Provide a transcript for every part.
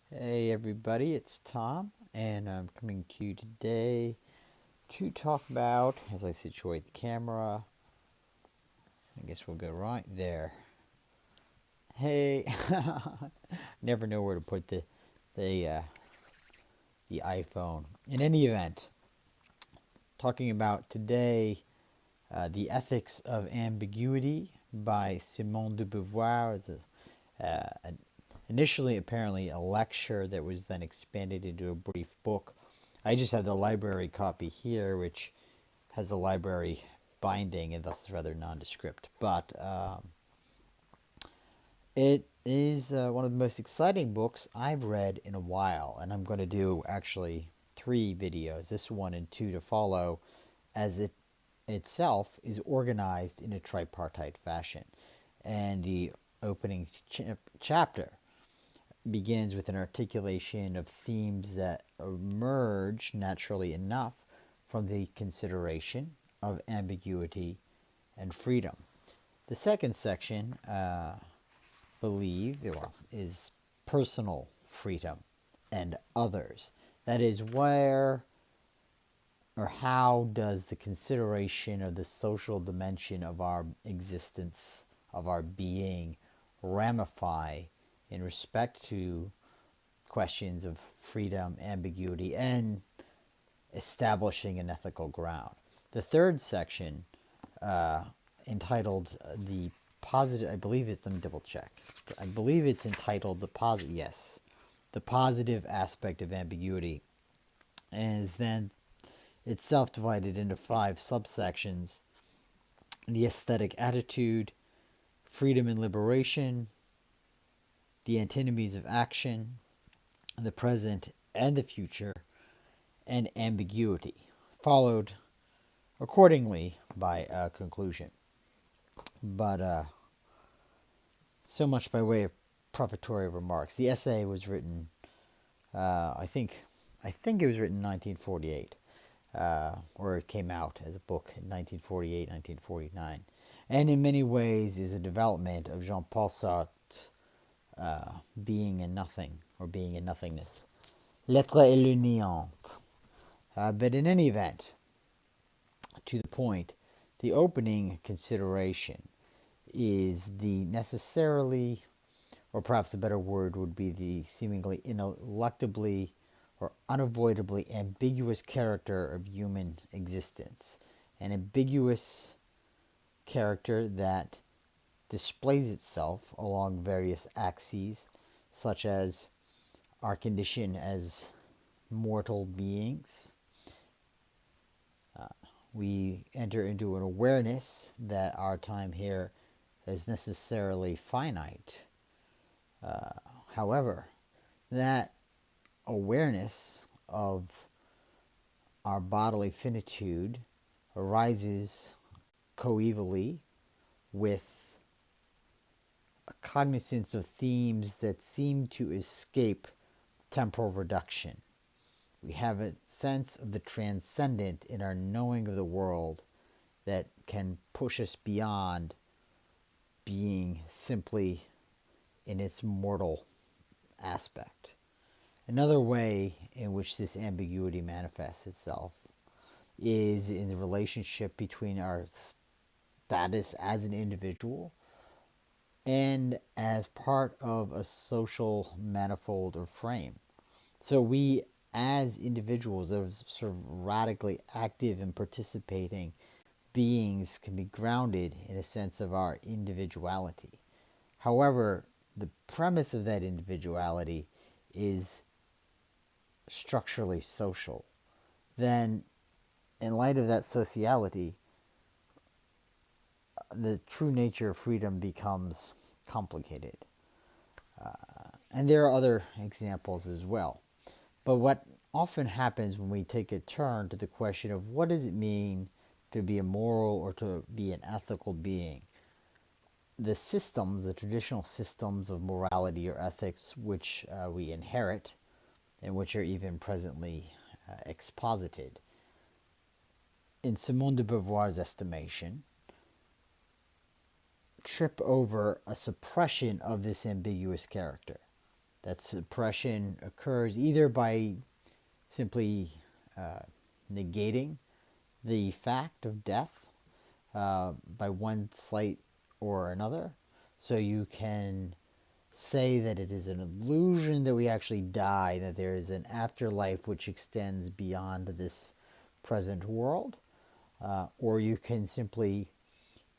Hey everybody, it's Tom, and I'm coming to you today to talk about, as I situate the camera, I guess we'll go right there. Hey, never know where to put the uh, the iPhone. In any event, talking about today, the Ethics of Ambiguity by Simone de Beauvoir. Is initially apparently a lecture that was then expanded into a brief book. I just have the library copy here, which has a library binding and thus is rather nondescript. But it is one of the most exciting books I've read in a while, and I'm going to do actually 3 videos, this one and 2 to follow, as it itself is organized in a tripartite fashion. And the opening chapter begins with an articulation of themes that emerge naturally enough from the consideration of ambiguity and freedom. The second section, is personal freedom and others. That is, where or how does the consideration of the social dimension of our existence, of our being, ramify in respect to questions of freedom, ambiguity, and establishing an ethical ground. The third section, entitled the positive, I believe it's, let me double check. I believe it's entitled the positive, yes, the positive aspect of ambiguity, and is then itself divided into 5 subsections: the aesthetic attitude, freedom and liberation, the antinomies of action, the present and the future, and ambiguity, followed accordingly by a conclusion. But so much by way of prefatory remarks. The essay was written, I think it was written in 1948, or it came out as a book in 1948, 1949, and in many ways is a development of Jean-Paul Sartre's being and nothing, or being and nothingness. L'être et le néant. But in any event, to the point, the opening consideration is the necessarily, or perhaps a better word would be the seemingly ineluctably or unavoidably ambiguous character of human existence. An ambiguous character that displays itself along various axes, such as our condition as mortal beings. We enter into an awareness that our time here is necessarily finite. However, that awareness of our bodily finitude arises coevally with a cognizance of themes that seem to escape temporal reduction. We have a sense of the transcendent in our knowing of the world that can push us beyond being simply in its mortal aspect. Another way in which this ambiguity manifests itself is in the relationship between our status as an individual and as part of a social manifold or frame. So we as individuals, as sort of radically active and participating beings, can be grounded in a sense of our individuality. However, the premise of that individuality is structurally social. Then, in light of that sociality, the true nature of freedom becomes complicated. And there are other examples as well. But what often happens when we take a turn to the question of what does it mean to be a moral or to be an ethical being, the systems, the traditional systems of morality or ethics which we inherit and which are even presently exposited, in Simone de Beauvoir's estimation, trip over a suppression of this ambiguous character. That suppression occurs either by simply negating the fact of death by one slight or another. So you can say that it is an illusion that we actually die, that there is an afterlife which extends beyond this present world. Or you can simply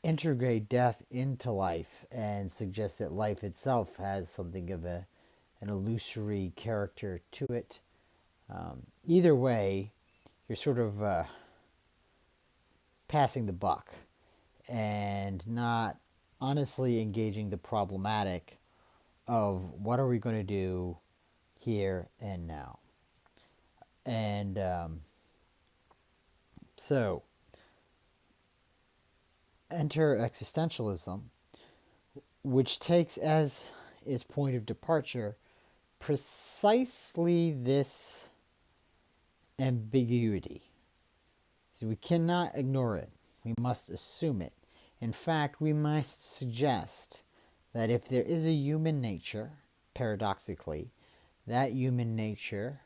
integrate death into life and suggest that life itself has something of an illusory character to it. Either way, you're sort of passing the buck and not honestly engaging the problematic of what are we going to do here and now. And so, enter existentialism, which takes as its point of departure precisely this ambiguity. So we cannot ignore it. We must assume it. In fact, we must suggest that if there is a human nature, paradoxically, that human nature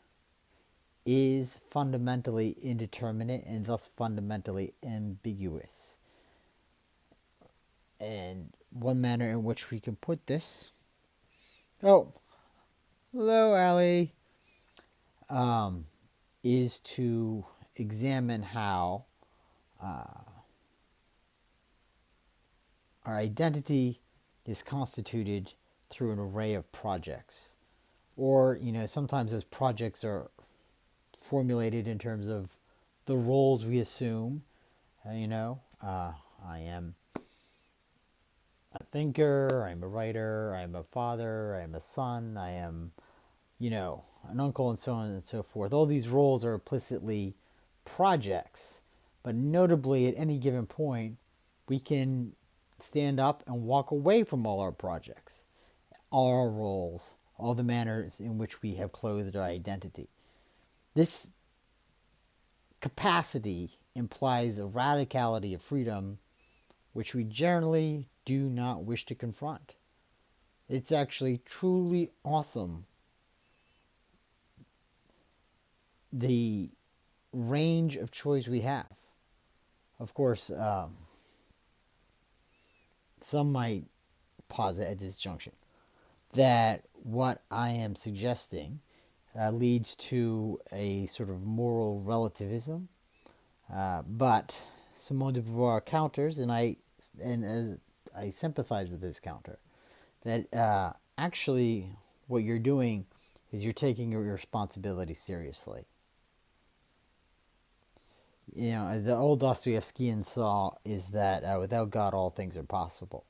is fundamentally indeterminate and thus fundamentally ambiguous. And one manner in which we can put this... Oh, hello, Allie. Is to examine how our identity is constituted through an array of projects. Or, sometimes those projects are formulated in terms of the roles we assume. I am a thinker, I'm a writer, I'm a father, I'm a son, I am, an uncle, and so on and so forth. All these roles are implicitly projects, but notably at any given point, we can stand up and walk away from all our projects, all our roles, all the manners in which we have clothed our identity. This capacity implies a radicality of freedom which we generally do not wish to confront. It's actually truly awesome, the range of choice we have. Of course, some might posit at this junction that what I am suggesting leads to a sort of moral relativism, but Simone de Beauvoir counters, and I sympathize with this counter, that actually what you're doing is you're taking your responsibility seriously. The old Dostoevskian saw is that without God all things are possible.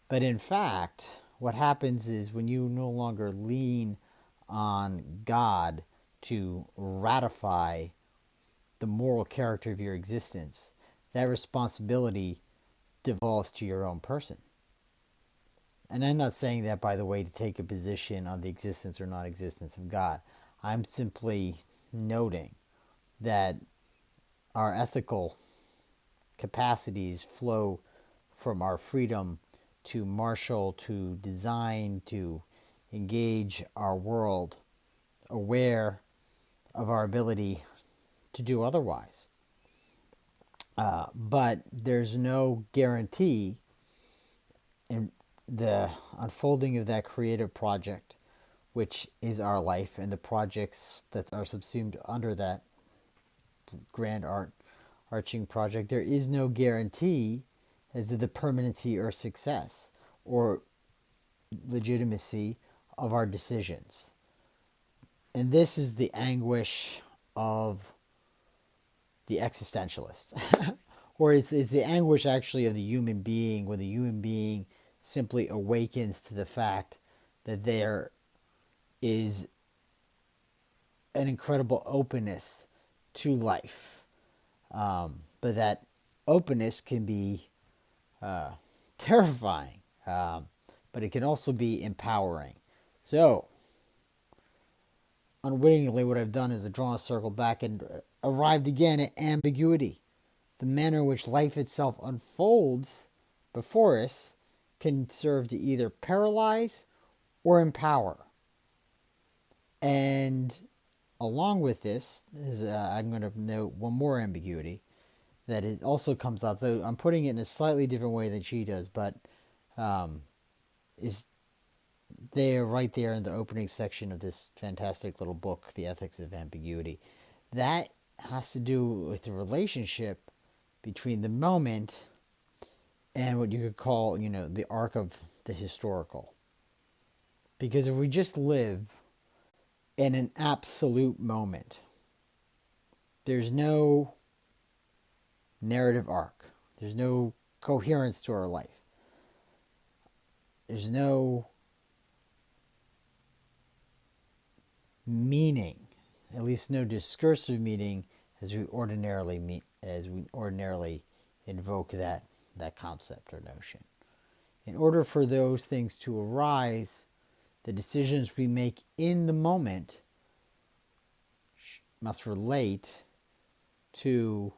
But in fact, what happens is when you no longer lean on God to ratify the moral character of your existence, that responsibility devolves to your own person. And I'm not saying that, by the way, to take a position on the existence or non-existence of God. I'm simply noting that our ethical capacities flow from our freedom to marshal, to design, to engage our world, aware of our ability to do otherwise. But there's no guarantee in the unfolding of that creative project, which is our life, and the projects that are subsumed under that grand arching project. There is no guarantee as to the permanency or success or legitimacy of our decisions. And this is the anguish of the existentialist. Or it's the anguish actually of the human being, when the human being simply awakens to the fact that there is an incredible openness to life. But that openness can be terrifying, but it can also be empowering. So, unwittingly, what I've done is I've drawn a circle back and arrived again at ambiguity. The manner in which life itself unfolds before us can serve to either paralyze or empower. And along with this, I'm going to note one more ambiguity that it also comes up, though I'm putting it in a slightly different way than she does, but is there right there in the opening section of this fantastic little book, The Ethics of Ambiguity. That has to do with the relationship between the moment and what you could call, the arc of the historical. Because if we just live in an absolute moment, there's no narrative arc. There's no coherence to our life. There's no meaning, at least no discursive meaning as we ordinarily invoke that concept or notion. In order for those things to arise, the decisions we make in the moment must relate to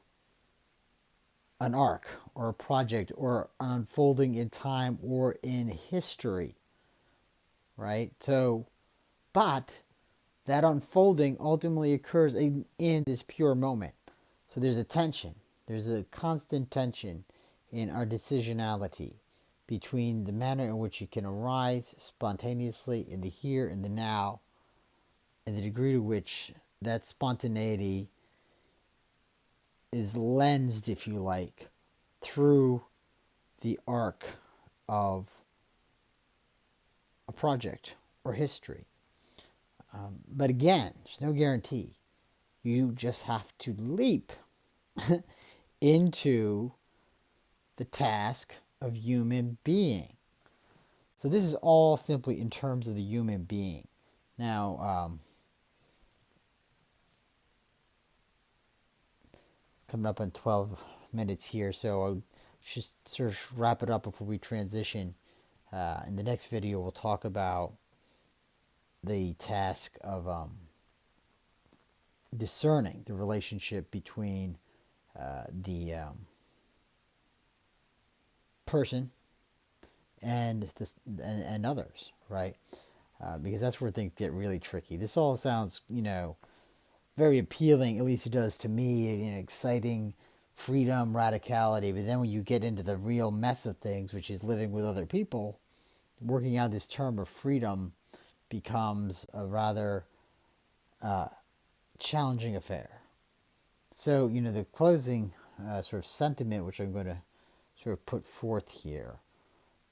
an arc or a project or an unfolding in time or in history, right? So, but that unfolding ultimately occurs in this pure moment. So there's a tension. There's a constant tension in our decisionality between the manner in which it can arise spontaneously in the here and the now, and the degree to which that spontaneity is lensed, if you like, through the arc of a project or history. But again, there's no guarantee. You just have to leap into the task of human being. So this is all simply in terms of the human being. Now, coming up on 12 minutes here, so I'll just sort of wrap it up before we transition. In the next video, we'll talk about the task of discerning the relationship between the person and others, right? Because that's where things get really tricky. This all sounds, very appealing, at least it does to me, exciting, freedom, radicality. But then when you get into the real mess of things, which is living with other people, working out this term of freedom becomes a rather challenging affair. So, the closing sort of sentiment, which I'm going to sort of put forth here,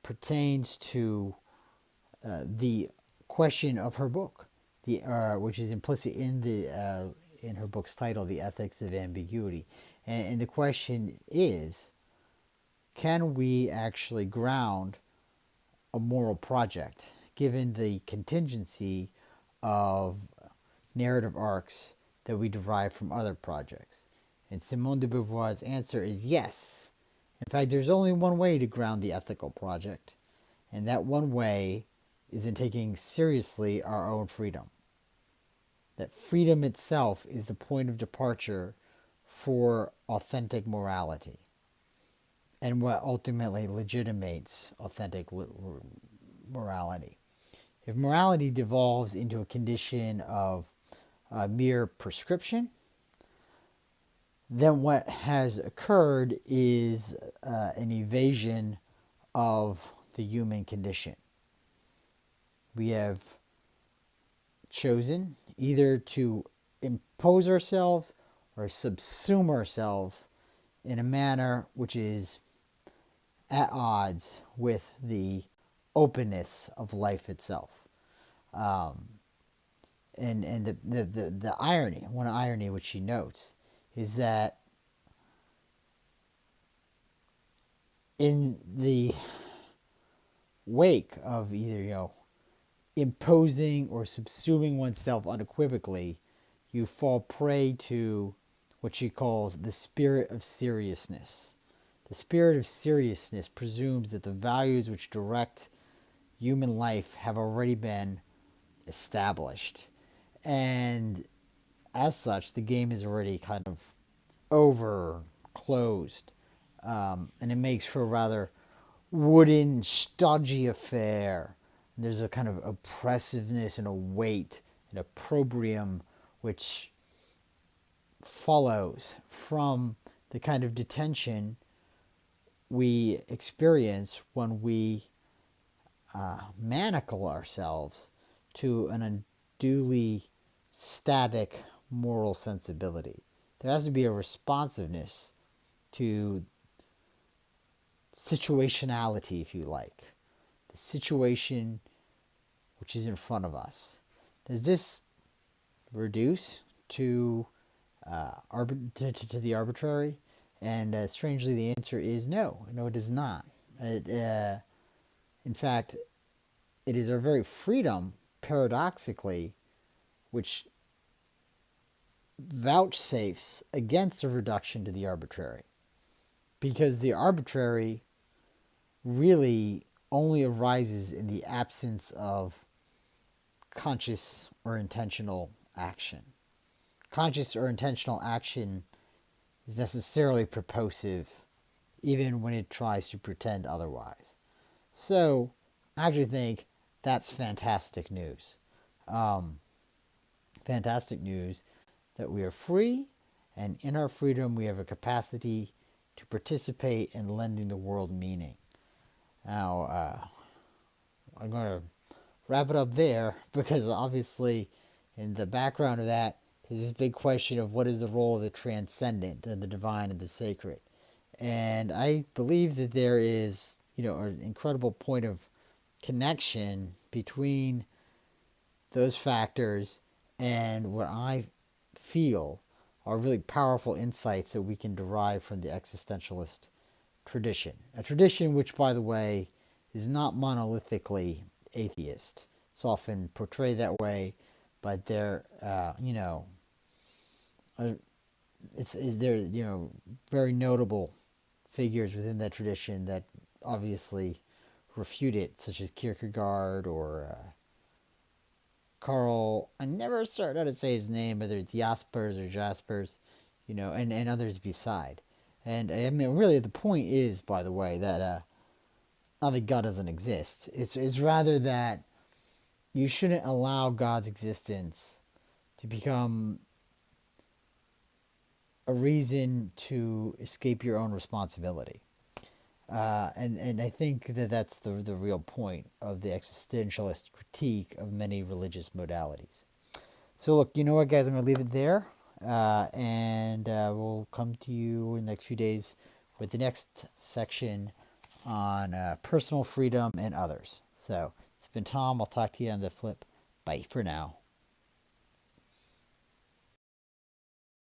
pertains to the question of her book, which is implicit in her book's title, The Ethics of Ambiguity. And the question is, can we actually ground a moral project given the contingency of narrative arcs that we derive from other projects? And Simone de Beauvoir's answer is yes. In fact, there's only one way to ground the ethical project, and that one way is in taking seriously our own freedom. That freedom itself is the point of departure for authentic morality, and what ultimately legitimates authentic morality. If morality devolves into a condition of mere prescription, then what has occurred is an evasion of the human condition. We have chosen either to impose ourselves or subsume ourselves in a manner which is at odds with the openness of life itself. And the irony, one irony which she notes, is that in the wake of either, imposing or subsuming oneself unequivocally, you fall prey to what she calls the spirit of seriousness. The spirit of seriousness presumes that the values which direct human life have already been established. And as such, the game is already kind of over, closed. And it makes for a rather wooden, stodgy affair. There's a kind of oppressiveness and a weight an opprobrium which follows from the kind of detention we experience when we manacle ourselves to an unduly static moral sensibility. There has to be a responsiveness to situationality, if you like, the situation which is in front of us. Does this reduce to the arbitrary? And strangely, the answer is no. No, it does not. In fact, it is our very freedom, paradoxically, which vouchsafes against a reduction to the arbitrary. Because the arbitrary really only arises in the absence of conscious or intentional action. Conscious or intentional action is necessarily purposive, even when it tries to pretend otherwise. So, I actually think that's fantastic news. Fantastic news that we are free, and in our freedom we have a capacity to participate in lending the world meaning. Now, I'm going to wrap it up there because obviously in the background of that is this big question of what is the role of the transcendent and the divine and the sacred. And I believe that there is, an incredible point of connection between those factors and what I feel are really powerful insights that we can derive from the existentialist tradition. A tradition which, by the way, is not monolithically atheist. It's often portrayed that way, but they're, they're very notable figures within that tradition that obviously refute it, such as Kierkegaard or Carl. I never started how to say his name, whether it's Jaspers or Jaspers, and others beside. And I mean, really, the point is, by the way, that not that God doesn't exist. It's rather that you shouldn't allow God's existence to become a reason to escape your own responsibility. And I think that that's the real point of the existentialist critique of many religious modalities. So look, you know what, guys? I'm going to leave it there. And we'll come to you in the next few days with the next section on personal freedom and others. So it's been Tom. I'll talk to you on the flip. Bye for now.